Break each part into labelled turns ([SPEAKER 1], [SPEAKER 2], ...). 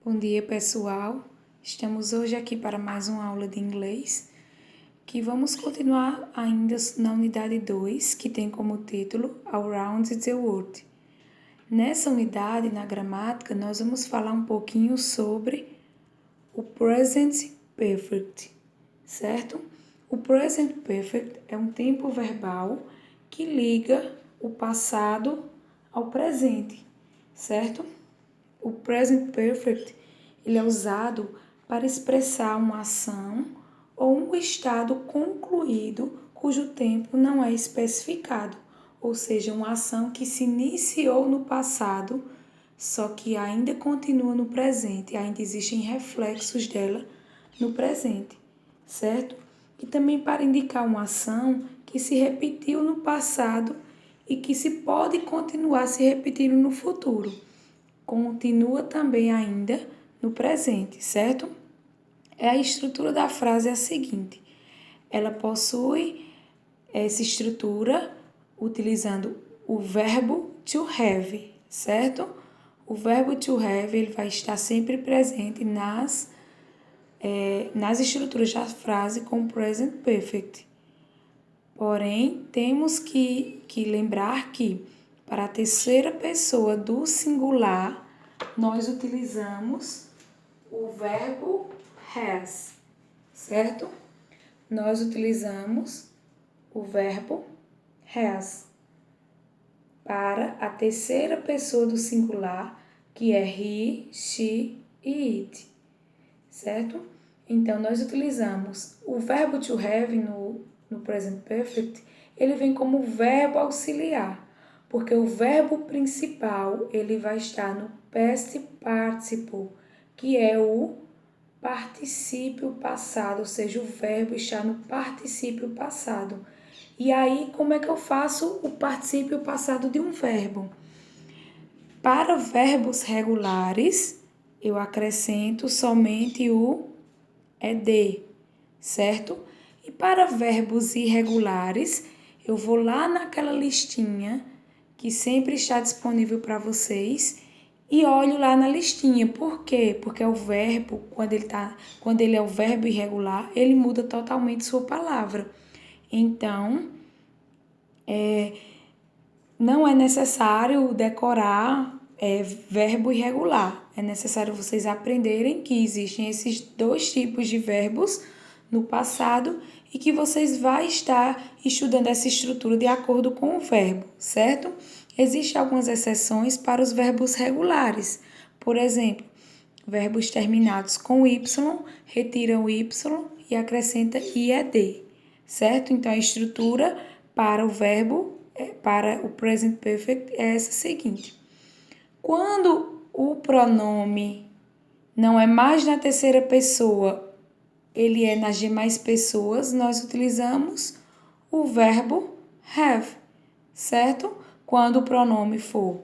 [SPEAKER 1] Bom dia, pessoal. Estamos hoje aqui para mais uma aula de inglês, que vamos continuar ainda na unidade 2, que tem como título Around the World. Nessa unidade, na gramática, nós vamos falar um pouquinho sobre o Present Perfect, certo? O Present Perfect é um tempo verbal que liga o passado ao presente, certo? O Present Perfect ele é usado para expressar uma ação ou um estado concluído cujo tempo não é especificado, ou seja, uma ação que se iniciou no passado, só que ainda continua no presente, ainda existem reflexos dela no presente, certo? E também para indicar uma ação que se repetiu no passado e que se pode continuar se repetindo no futuro. Continua também ainda no presente, certo? A estrutura da frase é a seguinte: ela possui essa estrutura utilizando o verbo to have, certo? O verbo to have ele vai estar sempre presente nas estruturas da frase com present perfect. Porém, temos que lembrar que para a terceira pessoa do singular, nós utilizamos o verbo has, certo? Nós utilizamos o verbo has para a terceira pessoa do singular, que é he, she e it, certo? Então, nós utilizamos o verbo to have no present perfect, ele vem como verbo auxiliar, porque o verbo principal, ele vai estar no past participle, que é o particípio passado, ou seja, o verbo está no particípio passado. E aí, como é que eu faço o particípio passado de um verbo? Para verbos regulares, eu acrescento somente o ed, certo? E para verbos irregulares, eu vou lá naquela listinha que sempre está disponível para vocês e olho lá na listinha. Por quê? Porque o verbo, quando ele é o verbo irregular, ele muda totalmente sua palavra. Então, não é necessário decorar verbo irregular. É necessário vocês aprenderem que existem esses dois tipos de verbos no passado e que vocês vão estar estudando essa estrutura de acordo com o verbo, certo? Existem algumas exceções para os verbos regulares. Por exemplo, verbos terminados com y, retiram o y e acrescenta ied, certo? Então, a estrutura para o verbo, para o present perfect é essa seguinte. Quando o pronome não é mais na terceira pessoa, ele é nas demais pessoas, nós utilizamos o verbo have, certo? Quando o pronome for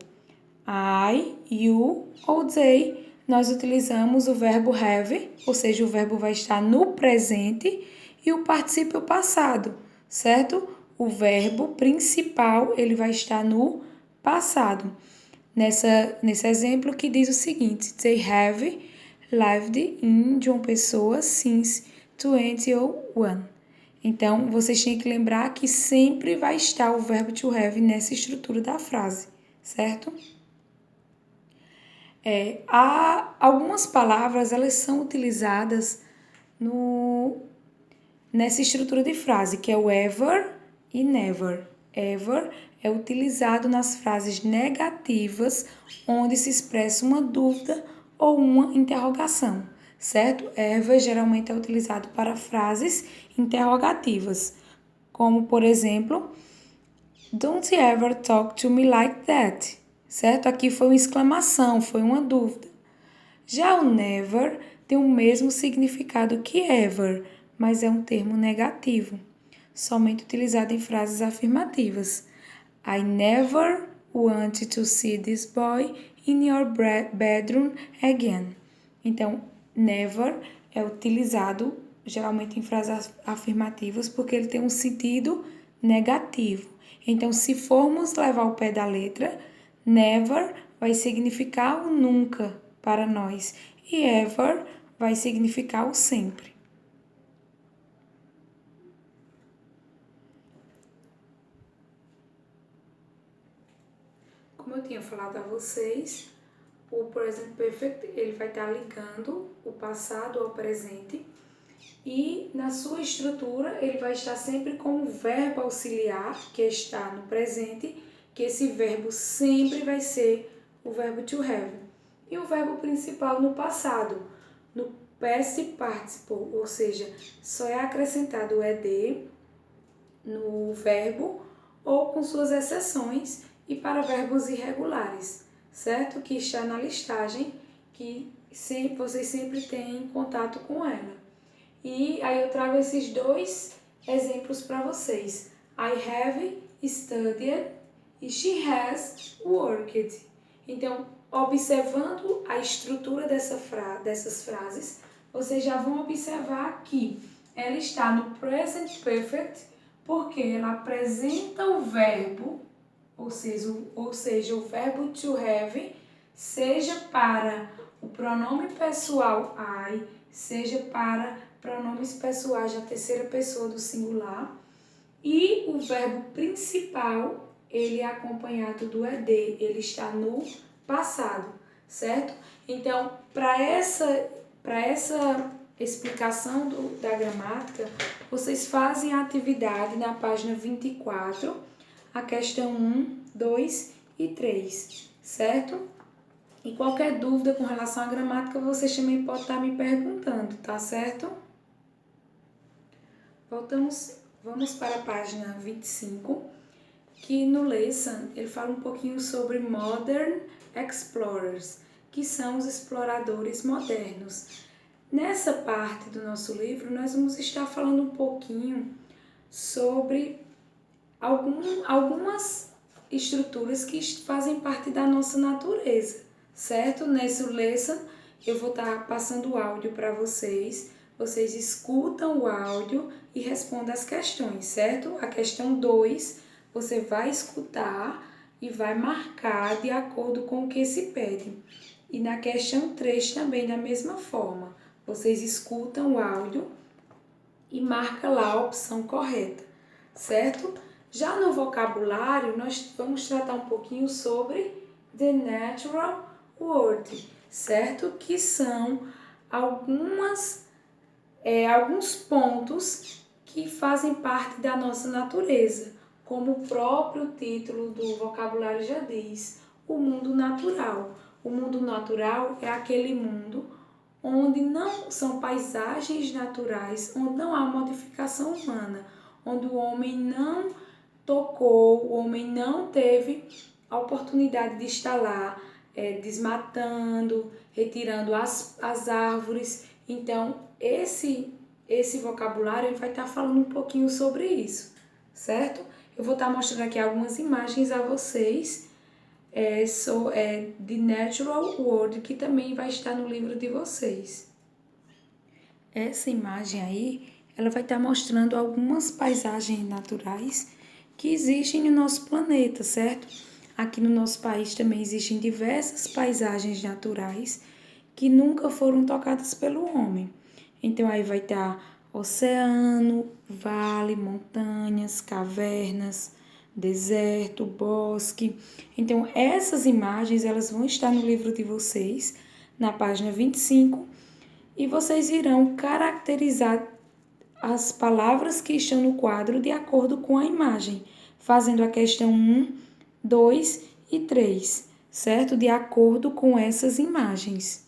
[SPEAKER 1] I, you ou they, nós utilizamos o verbo have, ou seja, o verbo vai estar no presente e o particípio passado, certo? O verbo principal, ele vai estar no passado. Nesse exemplo que diz o seguinte: They have lived in João Pessoa since 2001. Então, vocês têm que lembrar que sempre vai estar o verbo to have nessa estrutura da frase, certo? Há algumas palavras, elas são utilizadas nessa estrutura de frase, que é o ever e never. Ever é utilizado nas frases negativas, onde se expressa uma dúvida ou uma interrogação, certo? Ever geralmente é utilizado para frases interrogativas, como, por exemplo, Don't ever talk to me like that, certo? Aqui foi uma exclamação, foi uma dúvida. Já o never tem o mesmo significado que ever, mas é um termo negativo, somente utilizado em frases afirmativas. I never want to see this boy in your bedroom again. Então, never é utilizado geralmente em frases afirmativas porque ele tem um sentido negativo. Então, se formos levar o pé da letra, never vai significar o nunca, para nós. E ever vai significar o sempre. Como eu tinha falado a vocês, o present perfect ele vai estar ligando o passado ao presente e na sua estrutura ele vai estar sempre com o verbo auxiliar que está no presente, que esse verbo sempre vai ser o verbo to have. E o verbo principal no passado, no past participle, ou seja, só é acrescentado o ed no verbo ou com suas exceções e para verbos irregulares, certo? Que está na listagem, que vocês sempre têm contato com ela. E aí eu trago esses dois exemplos para vocês. I have studied e she has worked. Então, observando a estrutura dessas frases, vocês já vão observar que ela está no present perfect porque ela apresenta o verbo, ou seja, o verbo to have, seja para o pronome pessoal I, seja para pronomes pessoais da terceira pessoa do singular, e o verbo principal, ele é acompanhado do ed, ele está no passado, certo? Então, para essa explicação da gramática, vocês fazem a atividade na página 24, a questão 1, 2 e 3, certo? E qualquer dúvida com relação à gramática, vocês também podem estar me perguntando, tá certo? Vamos para a página 25, que no lesson ele fala um pouquinho sobre Modern Explorers, que são os exploradores modernos. Nessa parte do nosso livro, nós vamos estar falando um pouquinho sobre algumas estruturas que fazem parte da nossa natureza, certo? Nesse lesson, eu vou estar passando o áudio para vocês. Vocês escutam o áudio e respondem as questões, certo? A questão 2, você vai escutar e vai marcar de acordo com o que se pede. E na questão 3 também da mesma forma. Vocês escutam o áudio e marca lá a opção correta, certo? Já no vocabulário, nós vamos tratar um pouquinho sobre the natural world, certo? Que são alguns pontos que fazem parte da nossa natureza, como o próprio título do vocabulário já diz, o mundo natural. O mundo natural é aquele mundo onde não são paisagens naturais, onde não há modificação humana, onde o homem não tocou, o homem não teve a oportunidade de estar lá desmatando, retirando as árvores. Então, esse vocabulário ele vai estar falando um pouquinho sobre isso, certo? Eu vou estar mostrando aqui algumas imagens a vocês, de Natural World, que também vai estar no livro de vocês. Essa imagem aí, ela vai estar mostrando algumas paisagens naturais que existem no nosso planeta, certo? Aqui no nosso país também existem diversas paisagens naturais que nunca foram tocadas pelo homem. Então aí vai estar oceano, vale, montanhas, cavernas, deserto, bosque. Então essas imagens elas vão estar no livro de vocês, na página 25, e vocês irão caracterizar as palavras que estão no quadro de acordo com a imagem, fazendo a questão 1, 2 e 3, certo? De acordo com essas imagens.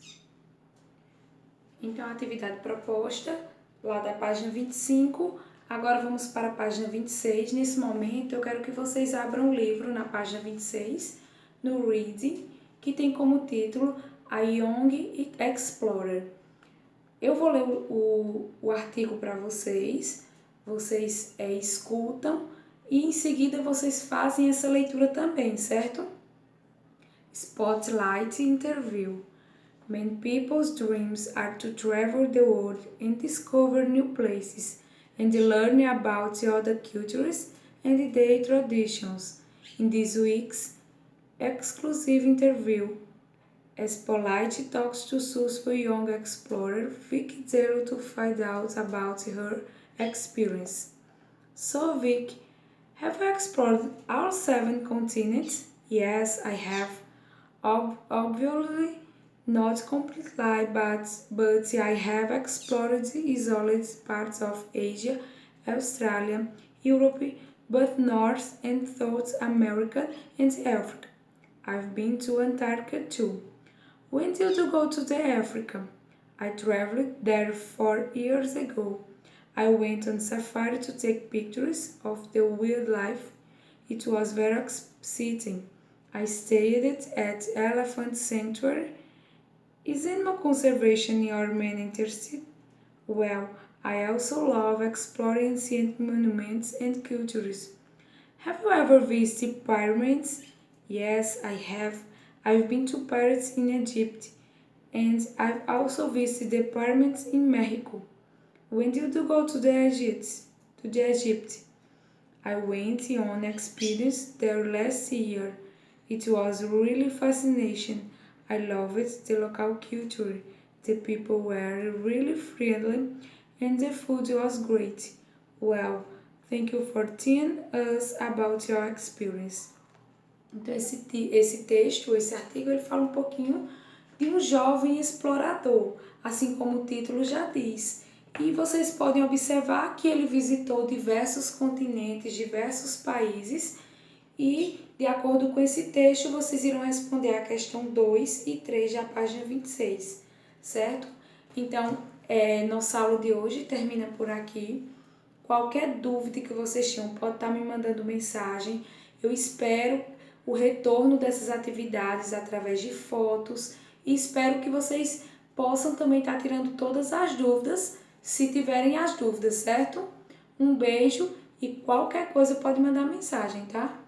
[SPEAKER 1] Então, a atividade proposta, lá da página 25, agora vamos para a página 26. Nesse momento, eu quero que vocês abram o livro na página 26, no Reading, que tem como título A Young Explorer. Eu vou ler o artigo para vocês escutam e em seguida vocês fazem essa leitura também, certo? Spotlight Interview. Many people's dreams are to travel the world and discover new places and learn about other cultures and their traditions. In this week's exclusive interview, As Polite talks to Suspo young explorer, Vic zero to find out about her experience. So Vic, have you explored all 7 continents? Yes, I have. Obviously, not completely, but I have explored isolated parts of Asia, Australia, Europe, both North and South America and Africa. I've been to Antarctica too. When did you go to the Africa? I traveled there 4 years ago. I went on safari to take pictures of the wildlife. It was very exciting. I stayed at Elephant Sanctuary. Is animal conservation your main interest? Well, I also love exploring ancient monuments and cultures. Have you ever visited pyramids? Yes, I have. I've been to pyramids in Egypt, and I've also visited the pyramids in Mexico. When did you go to the Egypt? I went on experience there last year. It was really fascinating. I loved the local culture. The people were really friendly and the food was great. Well, thank you for telling us about your experience. Então, esse texto, esse artigo, ele fala um pouquinho de um jovem explorador, assim como o título já diz. E vocês podem observar que ele visitou diversos continentes, diversos países, e, de acordo com esse texto, vocês irão responder a questão 2 e 3 da página 26, certo? Então, nossa aula de hoje termina por aqui. Qualquer dúvida que vocês tenham, pode estar me mandando mensagem. Eu espero o retorno dessas atividades através de fotos e espero que vocês possam também estar tirando todas as dúvidas, se tiverem as dúvidas, certo? Um beijo e qualquer coisa pode mandar mensagem, tá?